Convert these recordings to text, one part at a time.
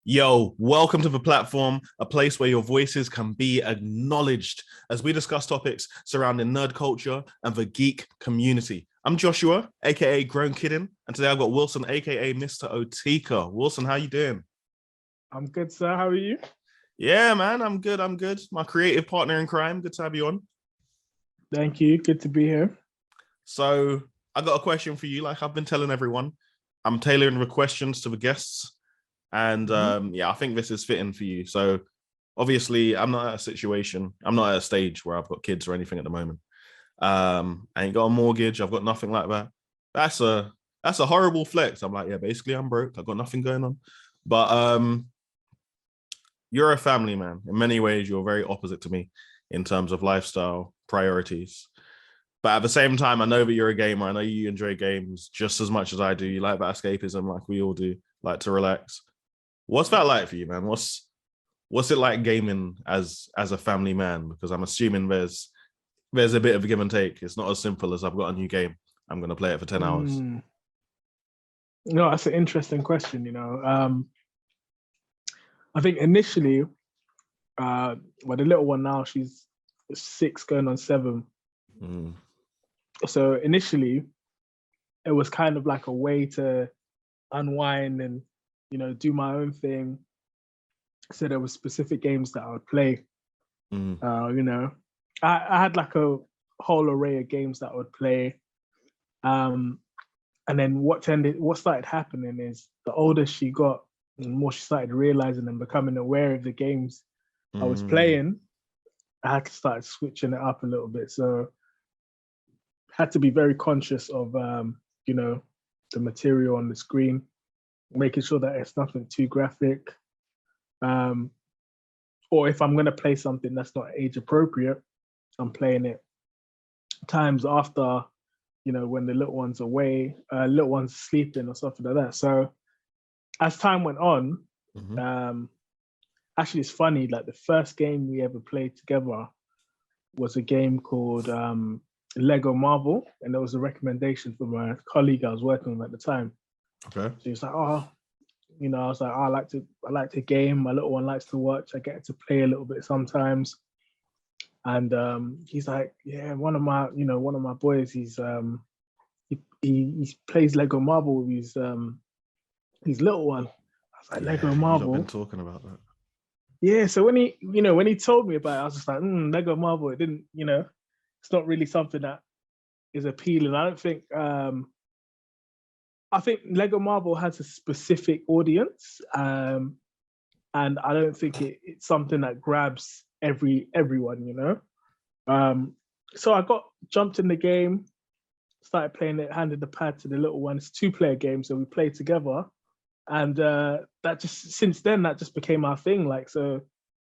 Yo, welcome to the platform, a place where your voices can be acknowledged as we discuss topics surrounding nerd culture and the geek community. I'm Joshua, aka Grown Kiddin, and today I've got Wilson, aka Mr. Otika. Wilson, how you doing? I'm good, sir. How are you? Yeah, man, I'm good. I'm good. My creative partner in crime. Good to have you on. Thank you. Good to be here. So I got a question for you. Like I've been telling everyone, I'm tailoring the questions to the guests. And yeah, I think this is fitting for you. So obviously, I'm not at a situation, I'm not at a stage where I've got kids or anything at the moment. I ain't got a mortgage, I've got nothing like that. That's a horrible flex. I'm like, yeah, basically I'm broke, I've got nothing going on. But you're a family man. In many ways, you're very opposite to me in terms of lifestyle priorities. But at the same time, I know that you're a gamer. I know you enjoy games just as much as I do. You like that escapism, like we all do, like to relax. What's that like for you, man? What's it like gaming as a family man? Because I'm assuming there's a bit of a give and take. It's not as simple as I've got a new game, I'm going to play it for 10 hours. No, that's an interesting question. I think initially, well, the little one now, she's 6 going on 7. So initially, it was kind of like a way to unwind and do my own thing. So there were specific games that I would play. I had like a whole array of games that I would play. And then what started happening is the older she got, the more she started realizing and becoming aware of the games I was playing. I had to start switching it up a little bit. So I had to be very conscious of the material on the screen, making sure that it's nothing too graphic. Or if I'm going to play something that's not age appropriate, I'm playing it times after, when the little one's away, little one's sleeping or something like that. So as time went on, actually it's funny, like the first game we ever played together was a game called Lego Marvel, and there was a recommendation from a colleague I was working with at the time. Okay. So he was like, I was like, I like to game. My little one likes to watch. I get to play a little bit sometimes. And he's like, yeah, one of my boys, he plays Lego Marvel with his little one. I was like, Lego Marvel. You've been talking about that. Yeah. So when he told me about it, I was just like, Lego Marvel. It didn't, it's not really something that is appealing. I don't think. I think Lego Marvel has a specific audience, and I don't think it's something that grabs everyone. So I jumped in the game, started playing it, handed the pad to the little one. It's a 2-player game, so we played together, and since then that just became our thing. Like, so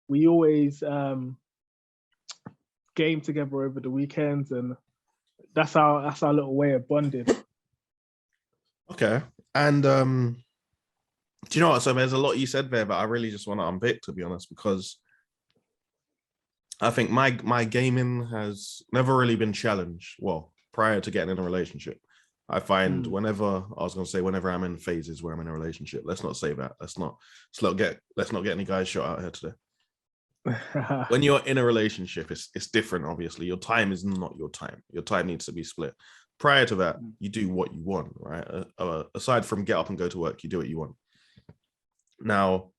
we always game together over the weekends, and that's our little way of bonding. Okay. And do you know what? So there's a lot you said there, but I really just want to unpick, to be honest, because I think my gaming has never really been challenged. Well, prior to getting in a relationship, I find whenever I'm in phases where I'm in a relationship. Let's not say that. Let's not get any guys shot out here today. When you're in a relationship, it's different. Obviously, your time is not your time. Your time needs to be split. Prior to that, you do what you want, right? Aside from get up and go to work, you do what you want. Now,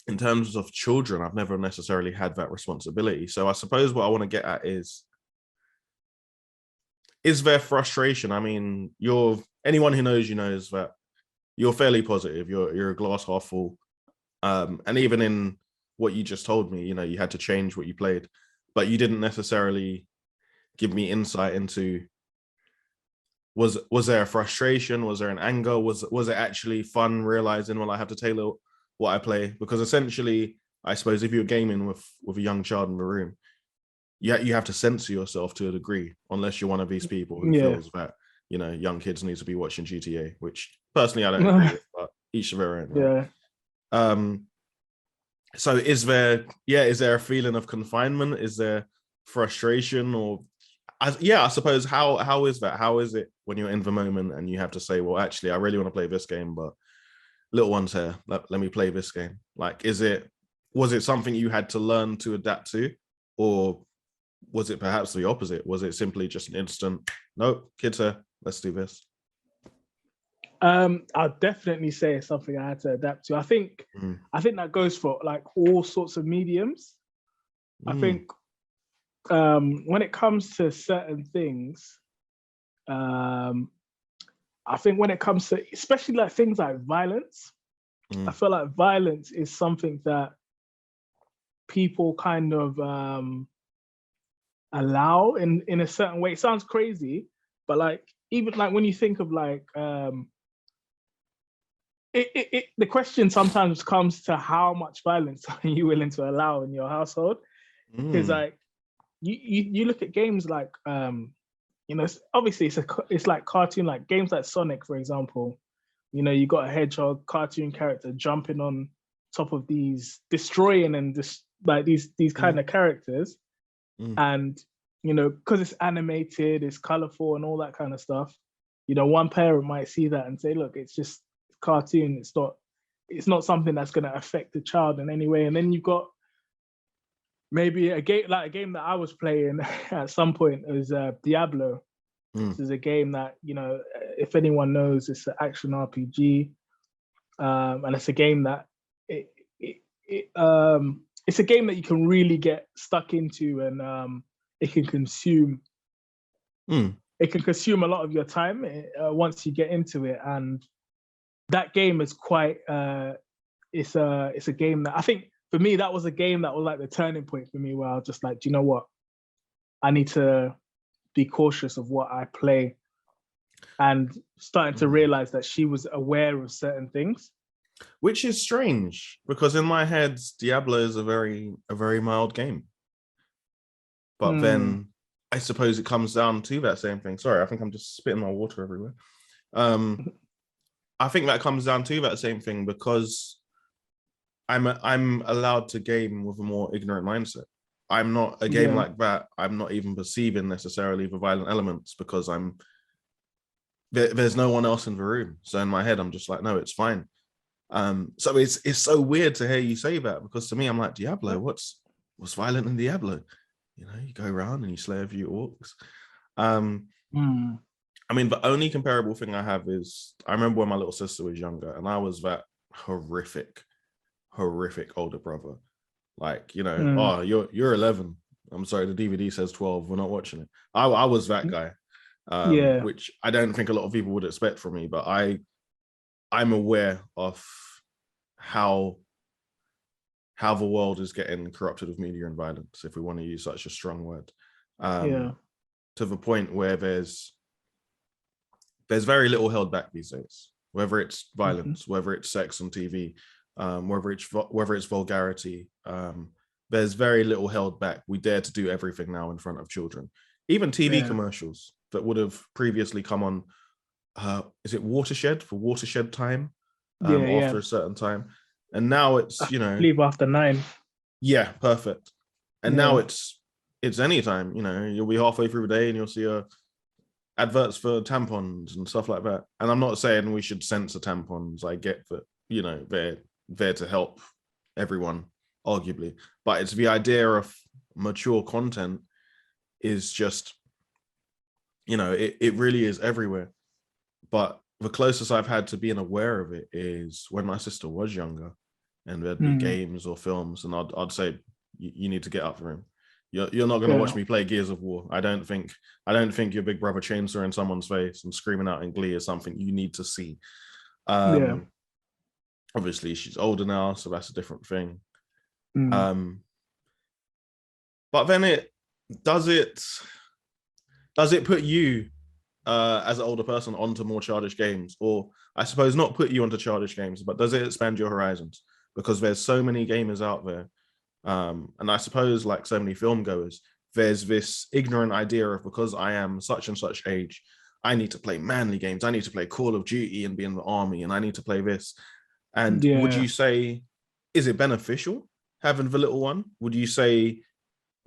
in terms of children, I've never necessarily had that responsibility. So I suppose what I want to get at is there frustration? I mean, anyone who knows you knows that you're fairly positive. You're a glass half full. And even in what you just told me, you had to change what you played, but you didn't necessarily give me insight into was there a frustration? Was there an anger? Was it actually fun realizing, well, I have to tailor what I play? Because essentially, I suppose if you're gaming with a young child in the room, you have to censor yourself to a degree, unless you're one of these people who feels that young kids need to be watching GTA, which personally I don't agree with, but each of their own. Right? Yeah. So is there a feeling of confinement? Is there frustration? Or I suppose how is that? How is it when you're in the moment and you have to say, well, actually, I really want to play this game, but little ones here, let me play this game? Like, was it something you had to learn to adapt to, or was it perhaps the opposite? Was it simply just an instant, nope, kids here, let's do this? I'd definitely say it's something I had to adapt to. I think that goes for like all sorts of mediums. I think when it comes to certain things, I think when it comes to especially like things like violence, I feel like violence is something that people kind of allow in a certain way. It sounds crazy, but like even like when you think of like the question sometimes comes to how much violence are you willing to allow in your household? Because like you look at games like you know, obviously it's like cartoon, like games like Sonic, for example. You know, you got a hedgehog cartoon character jumping on top of these, destroying and just like these kind of characters, and you know, because it's animated, it's colorful, and all that kind of stuff. You know, one parent might see that and say, "Look, it's just cartoon. It's not something that's going to affect the child in any way." And then you've got maybe a game that I was playing at some point is Diablo. This is a game that, you know, if anyone knows, it's an action RPG, and it's a game that it's a game that you can really get stuck into, and it can consume it can consume a lot of your time once you get into it. And that game is quite it's a game that I think for me, that was a game that was like the turning point for me, where I was just like, do you know what? I need to be cautious of what I play, and starting to realize that she was aware of certain things. Which is strange, because in my head, Diablo is a very mild game. But then I suppose it comes down to that same thing. Sorry, I think I'm just spitting my water everywhere. I think that comes down to that same thing, because I'm allowed to game with a more ignorant mindset. I'm not a game like that. I'm not even perceiving necessarily the violent elements, because there's no one else in the room. So in my head, I'm just like, no, it's fine. So it's so weird to hear you say that, because to me, I'm like, Diablo, what's violent in Diablo? You know, you go around and you slay a few orcs. I mean, the only comparable thing I have is I remember when my little sister was younger, and I was that horrific older brother. Like, you know, oh, you're 11. I'm sorry, the DVD says 12. We're not watching it. I was that guy, which I don't think a lot of people would expect from me, but I'm aware of how the world is getting corrupted with media and violence, if we want to use such a strong word, to the point where there's very little held back these days, whether it's violence, whether it's sex on TV, whether it's vulgarity. There's very little held back. We dare to do everything now in front of children. Even TV commercials that would have previously come on, is it Watershed, for Watershed time, after a certain time, and now it's, you know, I believe after 9. Yeah, perfect. And now it's anytime. You know, you'll be halfway through the day and you'll see adverts for tampons and stuff like that. And I'm not saying we should censor tampons. I get that, you know, they're there to help everyone, arguably, but it's the idea of mature content is just, you know, it really is everywhere. But the closest I've had to being aware of it is when my sister was younger, and there'd be games or films, and I'd say, you need to get out the room. You're not going to watch me play Gears of War. I don't think your big brother chainsaw in someone's face and screaming out in glee is something you need to see. Obviously, she's older now, so that's a different thing. But then does it put you as an older person onto more childish games, or I suppose not put you onto childish games, but does it expand your horizons? Because there's so many gamers out there, and I suppose like so many film goers, there's this ignorant idea of, because I am such and such age, I need to play manly games, I need to play Call of Duty and be in the army, and I need to play this. And would you say, is it beneficial having the little one? Would you say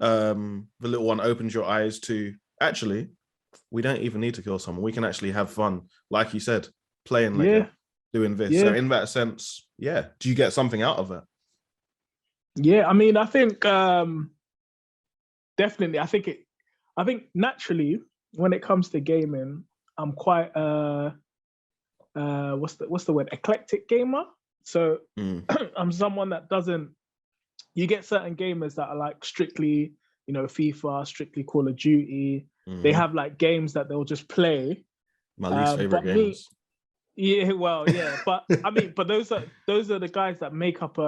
the little one opens your eyes to, actually, we don't even need to kill someone, we can actually have fun, like you said, playing Lego? doing this. So Yeah. in that sense, yeah. Do you get something out of it? Yeah, I mean, I think definitely. I think naturally, when it comes to gaming, I'm quite what's the word? Eclectic gamer. So Mm. I'm someone that doesn't. You get certain gamers that are like strictly, FIFA, strictly Call of Duty. They Mm-hmm. have like games that they'll just play. My least favorite But me, gamers. yeah, well, yeah, but I mean, but those are the guys that make up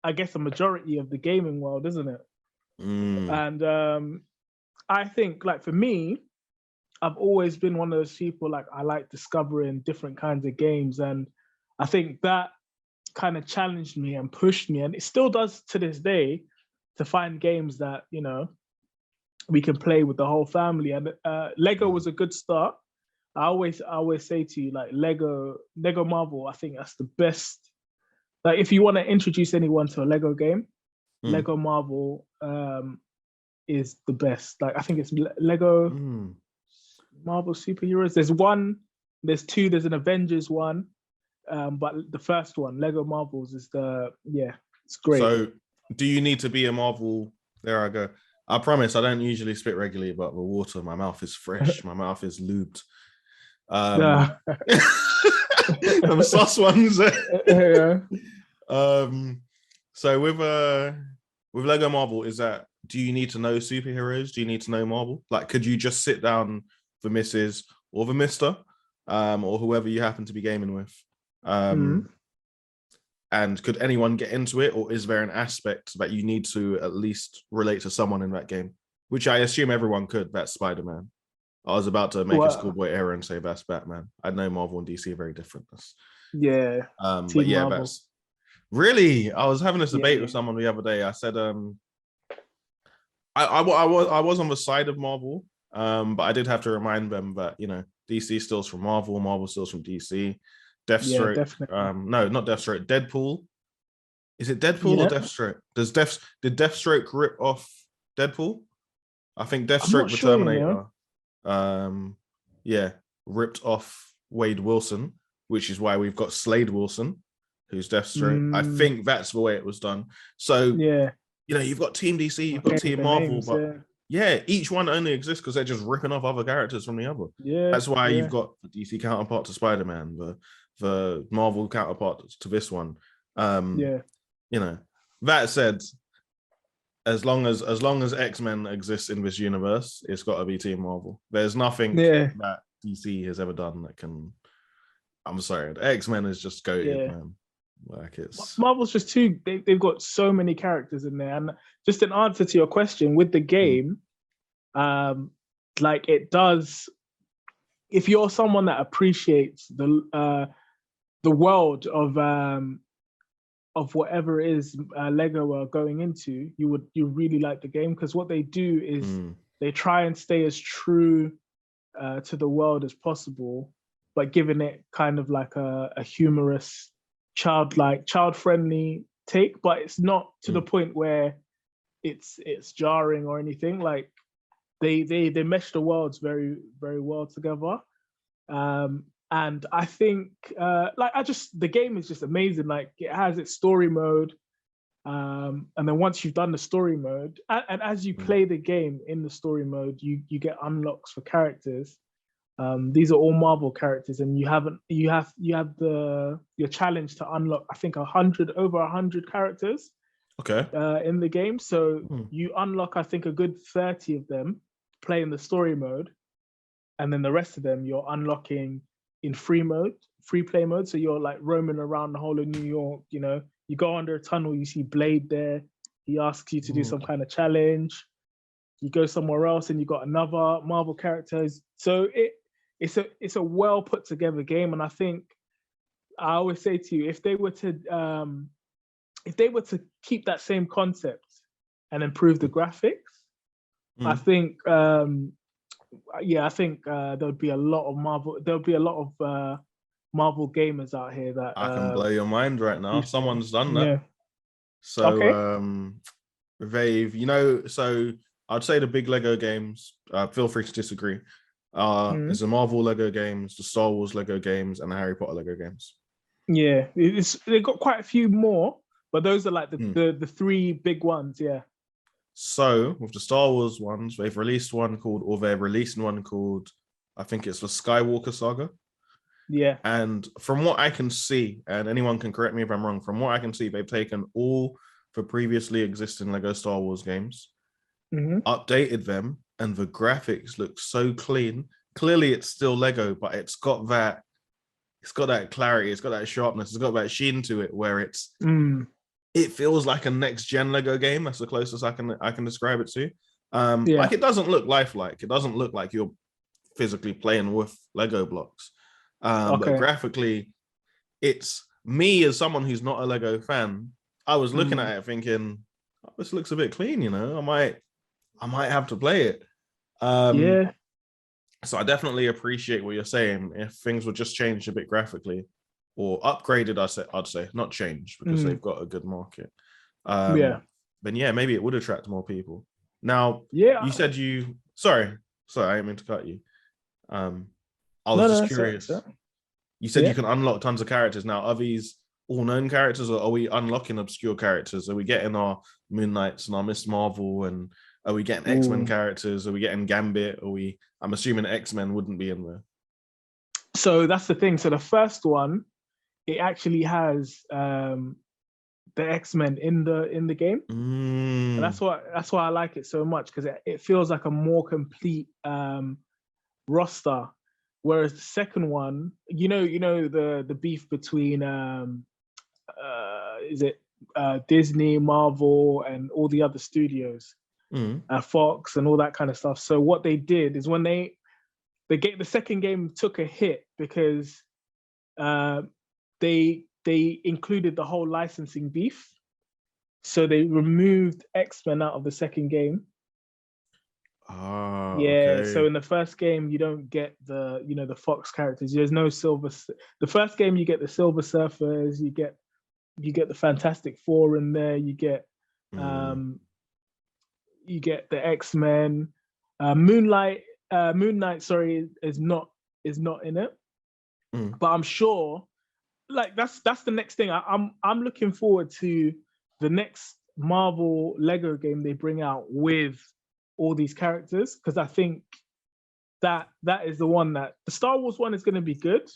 I guess, a majority of the gaming world, isn't it? Mm. And I think, like, for me, I've always been one of those people, like, I like discovering different kinds of games, and I think that kind of challenged me and pushed me, and it still does to this day, to find games that we can play with the whole family. And Lego Mm. was a good start. I always say to you, like, Lego Marvel, I think that's the best. Like, if you want to introduce anyone to a Lego game, Mm. Lego Marvel is the best. Like, I think it's Lego Mm. Marvel superheroes. There's two. There's an Avengers one, but the first one, Lego Marvels, is it's great. So do you need to be a Marvel? There I go. I promise I don't usually spit regularly, but the water, my mouth is fresh. My mouth is lubed. Yeah. Them sus ones. Yeah. So with Lego Marvel, do you need to know superheroes? Do you need to know Marvel? Like, could you just sit down the missus or the mister, or whoever you happen to be gaming with? Mm. And could anyone get into it, or is there an aspect that you need to at least relate to someone in that game? Which I assume everyone could. That's Spider-Man. I was about to make a Well, schoolboy error and say that's Batman. I know Marvel and DC are very different. Yeah. But Team yeah, Marvel. that's really. I was having this Yeah, debate yeah. with someone the other day. I said, I was on the side of Marvel, but I did have to remind them that DC steals from Marvel, Marvel steals from DC. Yeah, Deathstroke, definitely. no, not Deathstroke. Deadpool. Is it Deadpool or Yeah. Deathstroke? Did Deathstroke rip off Deadpool? I think I'm not Deathstroke the sure. Terminator, um, yeah, ripped off Wade Wilson, which is why we've got Slade Wilson, who's Deathstroke. I Mm, think that's the way it was done. So yeah. you've got Team DC, you've got Okay with Team the Marvel, names. but Yeah. yeah, each one only exists because they're just ripping off other characters from the other. Yeah. That's why you've Yeah. got the DC counterpart to Spider-Man, the Marvel counterpart to this one. Um, Yeah. you know, that said, as long as X-Men exists in this universe, it's got to be Team Marvel. There's nothing Yeah. that DC has ever done that can. I'm sorry, the X-Men is just goated, Yeah. man. Like it's. Marvel's just too. They've got so many characters in there, and just an answer to your question with the Mm, game, um, like, it does. If you're someone that appreciates the world of whatever it is Lego are going into, you really like the game, because what they do is mm, they try and stay as true to the world as possible, but giving it kind of like a humorous, childlike, child-friendly take. But it's not to the mm, point where it's jarring or anything. Like, they mesh the worlds very, very well together. And I think the game is just amazing. Like, it has its story mode. And then once you've done the story mode, and as you mm, play the game in the story mode, you get unlocks for characters. These are all Marvel characters, and you have your challenge to unlock, I think, over 100 characters okay. in the game. So Mm, you unlock, I think, a good 30 of them play in the story mode, and then the rest of them you're unlocking in free play mode. So you're like roaming around the whole of New York. You go under a tunnel, you see Blade there. He asks you to do mm. some kind of challenge. You go somewhere else, and you got another Marvel characters. So it's a well put together game, and I think I always say to you, if they were to keep that same concept and improve the graphics, I Mm. think I think there'll be a lot of Marvel gamers out here that I can blow your mind right now. appreciate. Someone's done that. Yeah. So Okay. they've, so I'd say the big Lego games, feel free to disagree. Mm. It's the Marvel Lego games, the Star Wars Lego games, and the Harry Potter Lego games. Yeah, they've got quite a few more, but those are like Hmm. the three big ones. Yeah. So with the Star Wars ones, they've released one called, or they're releasing one called, I think it's the Skywalker Saga. Yeah. And from what I can see, and anyone can correct me if I'm wrong, from what I can see, they've taken all the previously existing Lego Star Wars games, Hmm. updated them, and the graphics look so clean. Clearly, it's still Lego, but it's got that clarity, it's got that sharpness, it's got that sheen to it, where Mm. it feels like a next gen Lego game. That's the closest I can describe it to. Like Yeah. it doesn't look lifelike. It doesn't look like you're physically playing with Lego blocks. But Okay. graphically, it's me as someone who's not a Lego fan. I was looking Mm. at it thinking, oh, this looks a bit clean, you know. I might have to play it. Um, Yeah. so I definitely appreciate what you're saying. If things would just change a bit graphically or upgraded, I'd say not change because Mm. they've got a good market. Yeah. Then yeah, maybe it would attract more people. Now, Yeah. you said you sorry, I didn't mean to cut you. Um, I was No, just no, sorry, curious. sorry. You said Yeah. you can unlock tons of characters. Now, are these all known characters, or are we unlocking obscure characters? Are we getting our Moon Knights and our Miss Marvel, and are we getting X-Men Ooh. characters? Are we getting Gambit? Are we? I'm assuming X-Men wouldn't be in there. So that's the thing. So the first one, it actually has the X-Men in the game. And Mm, that's why I like it so much, because it feels like a more complete roster. Whereas the second one, the beef between is it Disney, Marvel, and all the other studios, mm, Fox, and all that kind of stuff. So what they did is when the second game took a hit because uh, they included the whole licensing beef. So they removed X-Men out of the second game. Yeah, so okay. in the first game you don't get the Fox characters. There's no silver. The first game you get the Silver Surfers, you get the Fantastic Four in there, Mm, um you get the X-Men. Moon Knight, sorry, is not in it. mm, But I'm sure, like that's the next thing. I'm looking forward to the next Marvel Lego game they bring out with all these characters, because I think that is the one that the Star Wars one is going to be good,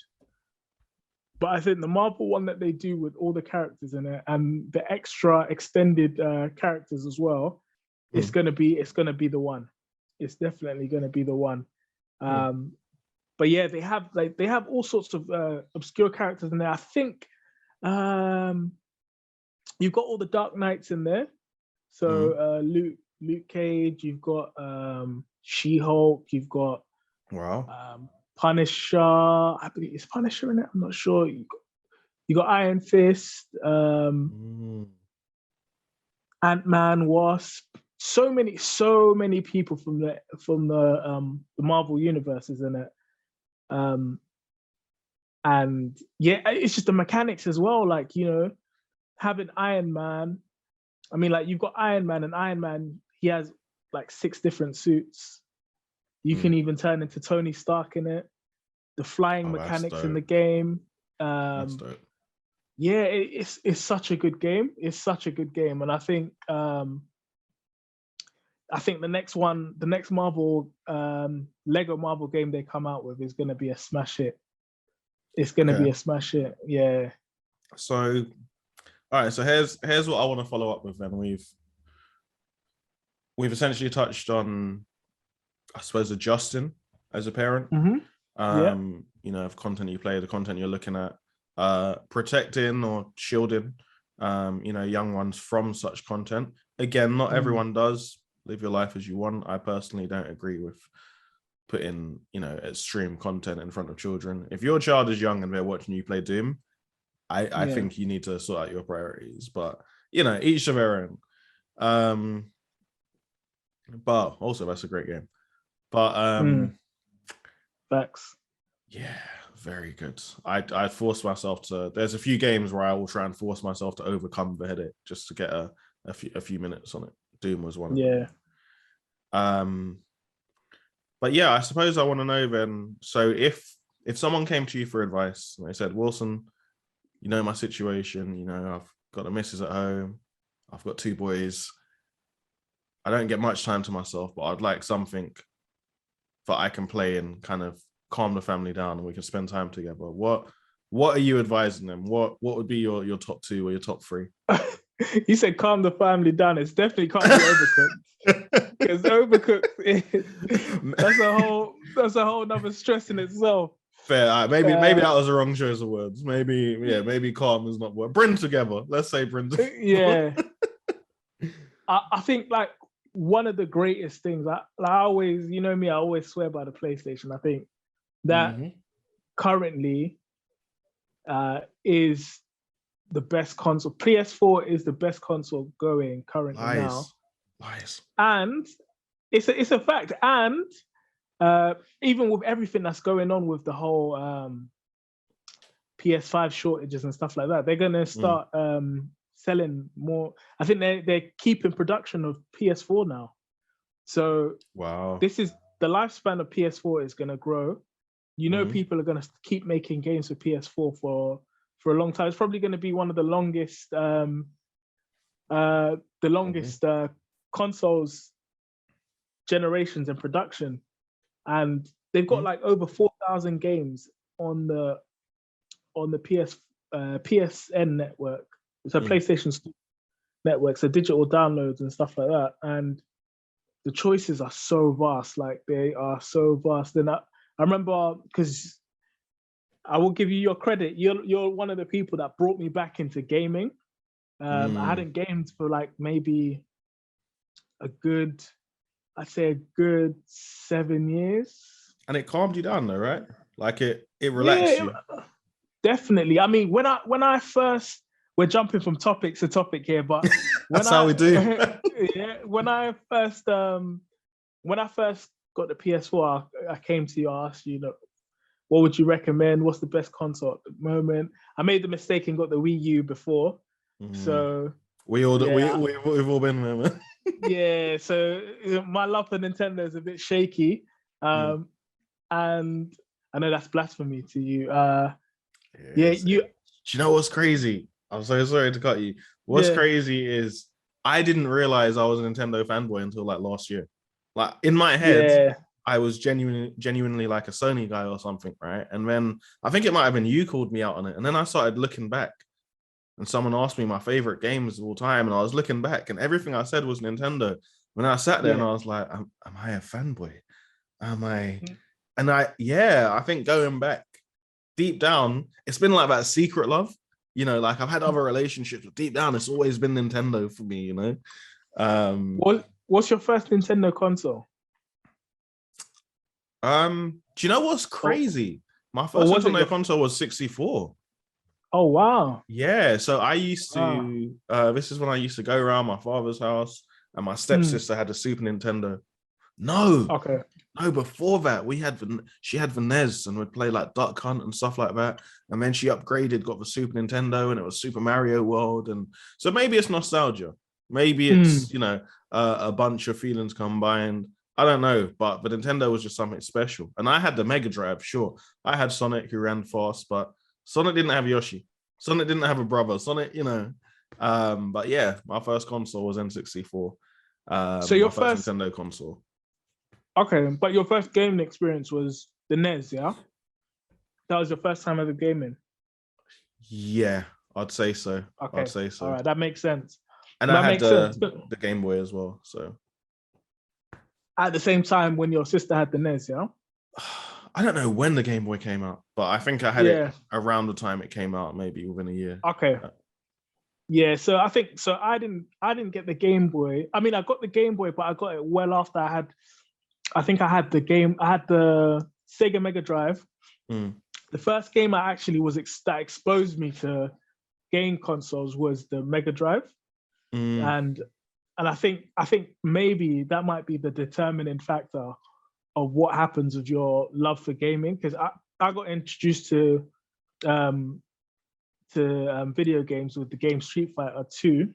but I think the Marvel one that they do with all the characters in it and the extra extended characters as well, it's mm, gonna be it's gonna be the one. It's definitely gonna be the one. mm, Um, but yeah, they have all sorts of obscure characters in there. I think um, you've got all the Dark Knights in there. So mm. Luke Cage, you've got She Hulk, you've got Wow. Punisher. I believe it's Punisher in it. I'm not sure. You got Iron Fist, Mm, Ant Man, Wasp. So many people from the Marvel universe is in it. Um, and yeah, it's just the mechanics as well. Like having Iron Man. I mean, like you've got Iron Man, and Iron Man he has like 6 different suits. You can mm. even turn into Tony Stark in it. The flying Oh, that's mechanics in the dope. game. That's Um, dope. yeah, it's such a good game. It's such a good game, and I think the next Marvel Lego Marvel game they come out with is going to be a smash hit. It's going to Okay. be a smash hit. Yeah. So, all right. So here's what I want to follow up with. Then we've essentially touched on, I suppose, adjusting as a parent. Hmm. Yeah. Of content you play, the content you're looking at, protecting or shielding, young ones from such content. Again, not Mm. everyone does. Live your life as you want. I personally don't agree with putting, extreme content in front of children. If your child is young and they're watching you play Doom, I Yeah. think you need to sort out your priorities. But each to their own. But also that's a great game. But Mm. Facts. yeah, very good. I force myself to. There's a few games where I will try and force myself to overcome the headache just to get a few minutes on it. Doom was one of them. Yeah. Um, but yeah, I suppose I want to know then. So if someone came to you for advice and they said, Wilson, you know my situation. You know, I've got a missus at home. I've got 2 boys. I don't get much time to myself, but I'd like something that I can play and kind of calm the family down, and we can spend time together. What are you advising them? What would be your top 2 or your top 3? You said calm the family down. It's definitely can't be overcooked. Because overcooked, that's a whole nother stress in itself. Fair. Maybe that was the wrong choice of words. Maybe calm is not word. Bring together. Let's say bring together. Yeah. I think like one of the greatest things, I always, you know me, I always swear by the PlayStation. I think that currently is the best console. PS4 is the best console going currently now. Lies. And it's a fact. And even with everything that's going on with the whole PS5 shortages and stuff like that, they're gonna start selling more. I think they're keeping production of PS4 now. So wow, this is the lifespan of PS4 is gonna grow. You know, people are gonna keep making games for PS4 for a long time. It's probably gonna be one of the longest consoles generations in production, and they've got like over 4,000 games on the PSN network. It's a PlayStation network, so digital downloads and stuff like that. And the choices are so vast, like they are so vast. And I remember, because I will give you your credit, you're one of the people that brought me back into gaming. I hadn't gamed for like maybe I'd say a good 7 years. And it calmed you down though, right? Like it relaxed you. Definitely. I mean, when I first, we're jumping from topic to topic here, but that's how we do. Yeah, when I first got the PS4, I came to you, I asked you, what would you recommend? What's the best console at the moment? I made the mistake and got the Wii U before, so we've all been there, man. Yeah, so my love for Nintendo is a bit shaky, and I know that's blasphemy to you. Do you know what's crazy? I'm so sorry to cut you. What's crazy is I didn't realize I was a Nintendo fanboy until like last year. Like in my head, I was genuinely like a Sony guy or something, right? And then I think it might have been you called me out on it, and then I started looking back, and someone asked me my favorite games of all time, and I was looking back, and everything I said was Nintendo. When I sat there and I was like, am I a fanboy? Am I? And I think going back deep down, it's been like that secret love. You know, like I've had other relationships, but deep down, it's always been Nintendo for me, you know? What's your first Nintendo console? Do you know what's crazy? My first Nintendo console was 64. Oh, wow. Yeah, so I used to, this is when I used to go around my father's house, and my stepsister had a Super Nintendo. No, before that, she had the NES, and we'd play like Duck Hunt and stuff like that. And then she upgraded, got the Super Nintendo, and it was Super Mario World. And so maybe it's nostalgia. Maybe it's, a bunch of feelings combined. I don't know, but Nintendo was just something special. And I had the Mega Drive, sure. I had Sonic who ran fast, but Sonic didn't have Yoshi. Sonic didn't have a brother. Sonic, but yeah, my first console was N64. So your first Nintendo console. Okay, but your first gaming experience was the NES, yeah? That was your first time ever gaming? Yeah, I'd say so. Okay. I'd say so. All right, that makes sense. And I had the Game Boy as well, so. At the same time when your sister had the NES, yeah? I don't know when the Game Boy came out, but I think I had it around the time it came out, maybe within a year. Okay. Yeah, so I think I didn't get the Game Boy. I mean, I got the Game Boy, but I got it well after I had the Sega Mega Drive. The first game I actually that exposed me to game consoles was the Mega Drive. And I think maybe that might be the determining factor of what happens with your love for gaming, because I got introduced to video games with the game Street Fighter 2.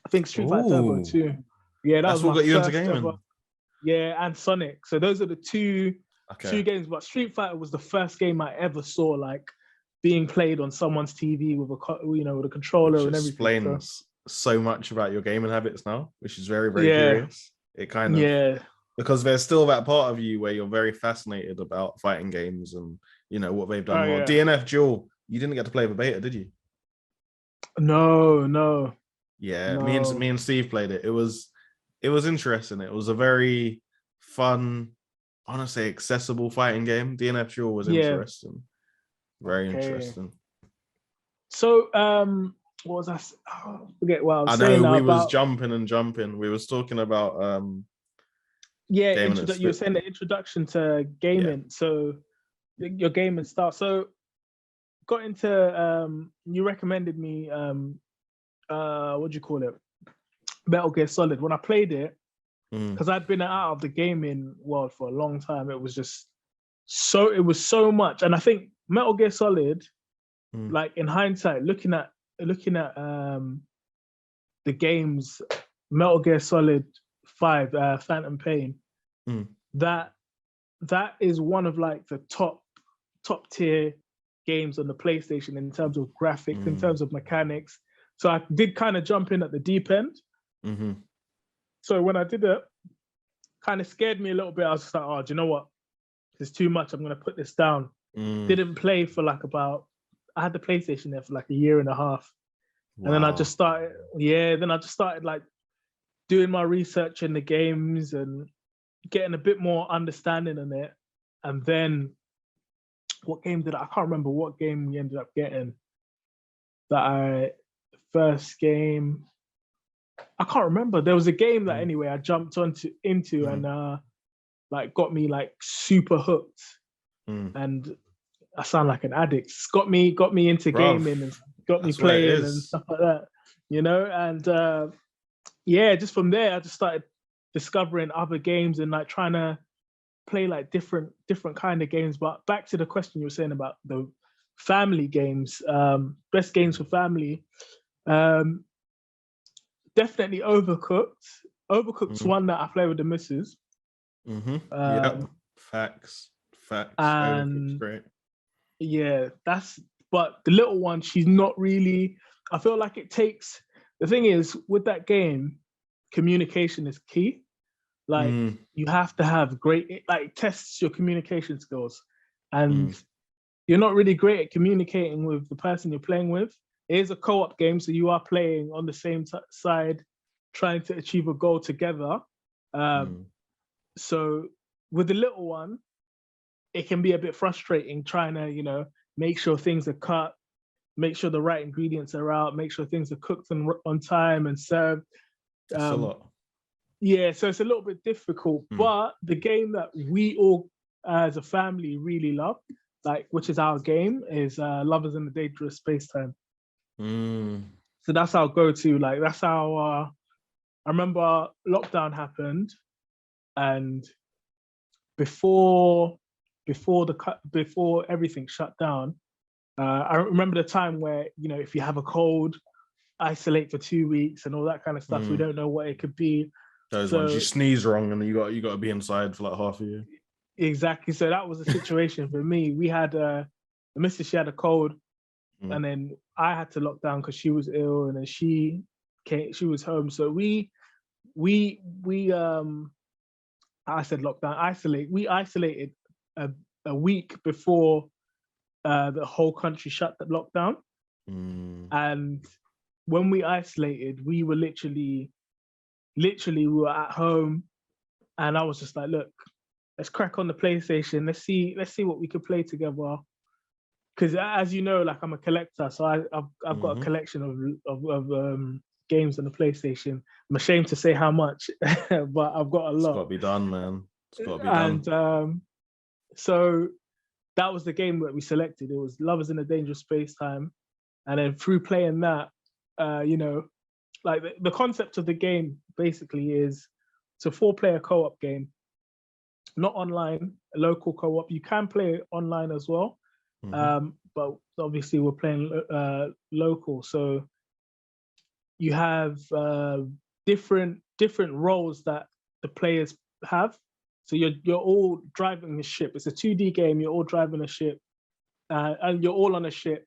I think Street Fighter Turbo 2. Yeah, that's what got you into gaming. Ever. Yeah, and Sonic. So those are the two games. But Street Fighter was the first game I ever saw like being played on someone's TV with with a controller Which and everything. So, explains so much about your gaming habits now, which is very, very yeah, curious. It kind of, yeah. because there's still that part of you where you're very fascinated about fighting games and what they've done Oh well. yeah. DNF Duel, you didn't get to play the beta, did you? No. Yeah, me and Steve played it. It was interesting. It was a very fun, I want to say accessible fighting game. DNF Duel was Yeah. interesting. Very interesting. So, what was I? Forget what I was I saying know now we was about. jumping and jumping. We was talking about Yeah, gaming you were saying the introduction to gaming. Yeah. So your gaming start. So got into you recommended me what do you call it? Metal Gear Solid. When I played it, because I'd been out of the gaming world for a long time, it was so much. And I think Metal Gear Solid, like in hindsight, looking at the games, Metal Gear Solid 5, Phantom Pain, that is one of like the top tier games on the PlayStation in terms of graphics, in terms of mechanics. So I did kind of jump in at the deep end. So when I did it, kind of scared me a little bit. I was just like, oh, do you know what? It's too much. I'm gonna put this down. Didn't play for like I had the PlayStation there for like a year and a half. Wow. And then I just started like doing my research in the games and getting a bit more understanding in it. And then I can't remember what game we ended up getting. First game, I can't remember. There was a game that anyway I jumped into and like got me like super hooked. And I sound like an addict. It's got me into gaming and got me playing and stuff like that, and just from there I just started discovering other games and like trying to play like different kind of games. But back to the question you were saying about the family games, best games for family, definitely Overcooked's one that I play with the missus. Yep. Facts. And great. Yeah, but the little one, she's not really, I feel like the thing is with that game, communication is key. Like you have to have it tests your communication skills, and you're not really great at communicating with the person you're playing with. It is a co-op game, so you are playing on the same side, trying to achieve a goal together. So with the little one, it can be a bit frustrating trying to, make sure things are cut, make sure the right ingredients are out, make sure things are cooked on time and served. That's a lot. Yeah, so it's a little bit difficult, but the game that we all as a family really love, which is our game, is Lovers in the Dangerous Space Time. So that's our go-to. That's our. I remember lockdown happened, and before everything shut down, I remember the time where if you have a cold, isolate for 2 weeks and all that kind of stuff. We don't know what it could be. Those ones you sneeze wrong and you got to be inside for like half a year. Exactly. So that was the situation for me. We had the missus, she had a cold, and then I had to lock down because she was ill, and then she was home. So I said lockdown, isolate. We isolated a week before the whole country shut the lockdown. And when we isolated, we were literally we were at home, and I was just like, look, let's crack on the PlayStation. Let's see what we could play together. Because as you know, I'm a collector, so I've got a collection of games on the PlayStation. I'm ashamed to say how much, but I've got a lot. It's got to be done, man. It's got to be done. And so that was the game that we selected. It was Lovers in a Dangerous Space Time, and then through playing that, the concept of the game basically is it's a 4-player co-op game, not online, a local co-op. You can play online as well, but obviously we're playing local. So you have different roles that the players have. So you're all driving a ship. It's a 2D game. You're all driving a ship, and you're all on a ship.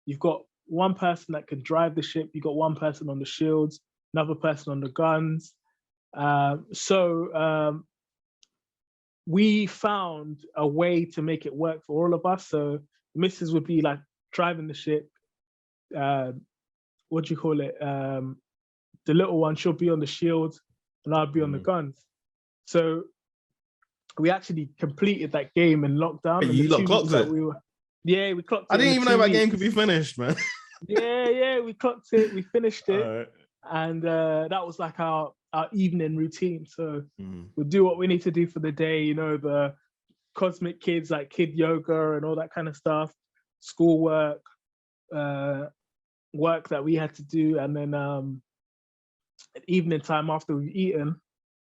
You've got one person that can drive the ship. You've got one person on the shields, another person on the guns. So we found a way to make it work for all of us. So Mrs. would be like driving the ship. What do you call it? The little one, she'll be on the shield, and I'll be on the guns. So we actually completed that game in lockdown. Hey, and you lot clocked it. We clocked it. I didn't in even the know 2 that game weeks. could be finished, man. Yeah, we clocked it. We finished it, Alright. and that was like our evening routine. So we'll do what we need to do for the day. You know, the cosmic kids like kid yoga and all that kind of stuff, schoolwork, work that we had to do, and then at evening time after we've eaten,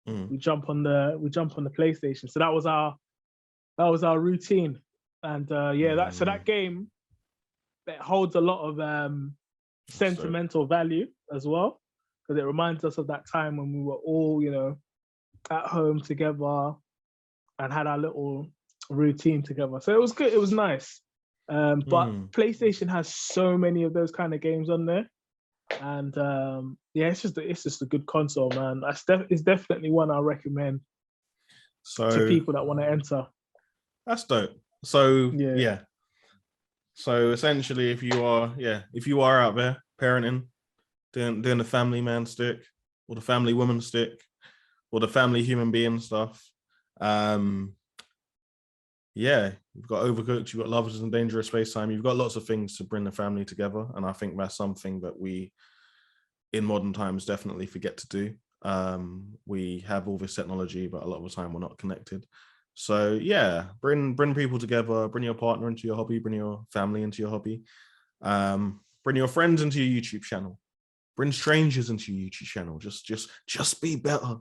we jump on the PlayStation. So that was our routine, and so that game, it holds a lot of sentimental value as well, because it reminds us of that time when we were all, you know, at home together and had our little routine together. So it was good. It was nice. But PlayStation has so many of those kind of games on there, and it's just a good console, man. It's definitely one I recommend to people that want to enter. That's dope. So yeah. So essentially, if you are out there parenting, doing the family man stick, or the family woman stick, or the family human being stuff, you've got Overcooked, you've got Lovers in Dangerous Space Time, you've got lots of things to bring the family together, and I think that's something that we, in modern times, definitely forget to do. We have all this technology, but a lot of the time we're not connected. So yeah, bring people together, bring your partner into your hobby, bring your family into your hobby, bring your friends into your YouTube channel, bring strangers into your YouTube channel. Just be better.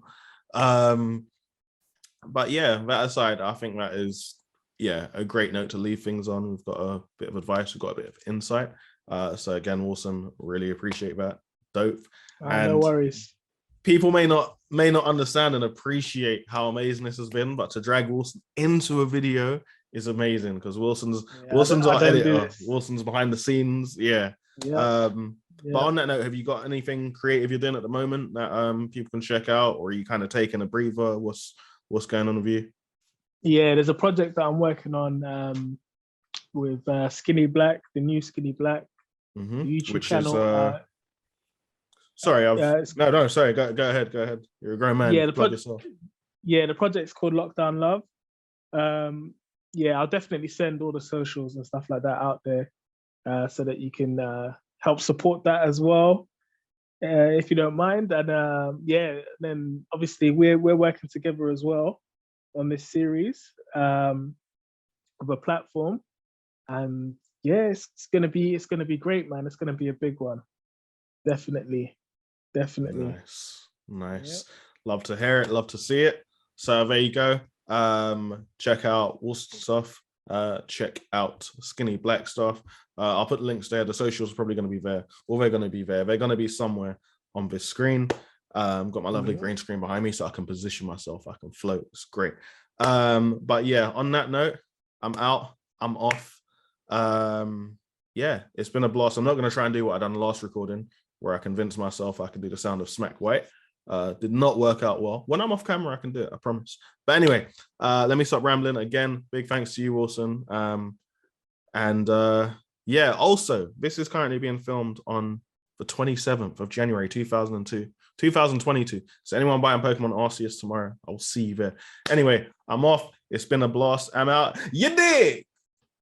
But yeah, that aside, I think that is a great note to leave things on. We've got a bit of advice, we've got a bit of insight. So again, awesome. Really appreciate that. Dope. No worries. People may not understand and appreciate how amazing this has been, but to drag Wilson into a video is amazing, because Wilson's our editor. Wilson's behind the scenes. But on that note, have you got anything creative you're doing at the moment that people can check out, or are you kind of taking a breather? What's going on with you? Yeah, there's a project that I'm working on with Skinny Black, the new Skinny Black YouTube channel. Sorry, sorry. Go ahead. You're a grown man. Yeah, the project's called Lockdown Love. I'll definitely send all the socials and stuff like that out there, so that you can help support that as well, if you don't mind. And then obviously we're working together as well on this series of a platform, and it's gonna be great, man. It's gonna be a big one, definitely. Nice. Yep. Love to hear it, love to see it. So there you go. Check out Wolsten stuff, check out Skinny Black stuff. I'll put the links there. The socials are probably going to be there, or they're going to be there. They're going to be somewhere on this screen. Got my lovely green screen behind me, so I can position myself, I can float. It's great. But yeah, on that note, I'm out, I'm off. It's been a blast. I'm not going to try and do what I done the last recording, where I convinced myself I could do the sound of Smack White. Did not work out well. When I'm off camera, I can do it, I promise. But anyway, let me stop rambling. Again, big thanks to you, Wilson. Also, this is currently being filmed on the 27th of January, 2022. So anyone buying Pokemon Arceus tomorrow, I'll see you there. Anyway, I'm off. It's been a blast. I'm out. You dig?